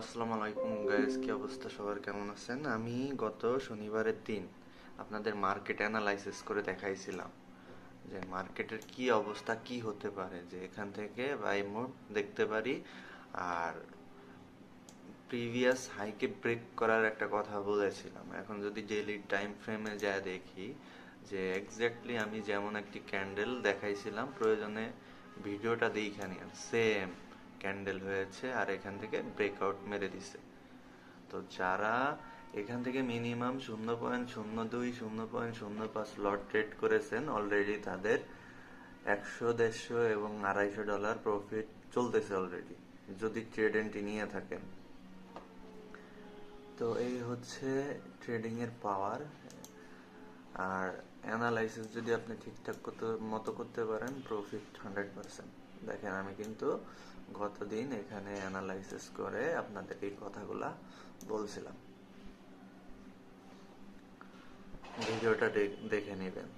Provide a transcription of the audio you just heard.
আসসালামু আলাইকুম গাইস, কি অবস্থা সবার, কেমন আছেন? আমি গত শনিবারের দিন আপনাদের মার্কেট অ্যানালাইসিস করে দেখাইছিলাম যে মার্কেটের কি অবস্থা, কি হতে পারে, যে এখান থেকে বাই মোড দেখতে পারি। আর প্রিভিয়াস হাইকে ব্রেক করার একটা কথা বলেছিলাম। এখন যদি ডেইলি টাইম ফ্রেমে যায় দেখি যে এক্স্যাক্টলি আমি যেমন একটি ক্যান্ডেল দেখাইছিলাম, প্রয়োজনে ভিডিওটা দেখে নিন, সেম ক্যান্ডেল হয়েছে আর এখান থেকে ব্রেকআউট মেরে দিছে। তো যারা এখান থেকে মিনিমাম 0.02 0.05 লট ট্রেড করেছেন অলরেডি, তাদের 100, 150 এবং $250 প্রফিট চলতেছে অলরেডি, যদি ট্রেড এন্ট্রি নিয়ে থাকেন। তো এই হচ্ছে ট্রেডিং এর পাওয়ার। আর অ্যানালাইসিস যদি আপনি ঠিকঠাক মতো করতে পারেন, প্রফিট 100%। দেখেন, আমি কিন্তু গতদিন এখানে অ্যানালাইসিস করে আপনাদের এই কথাগুলা বলছিলাম, ভিডিওটা দেখে নেবেন।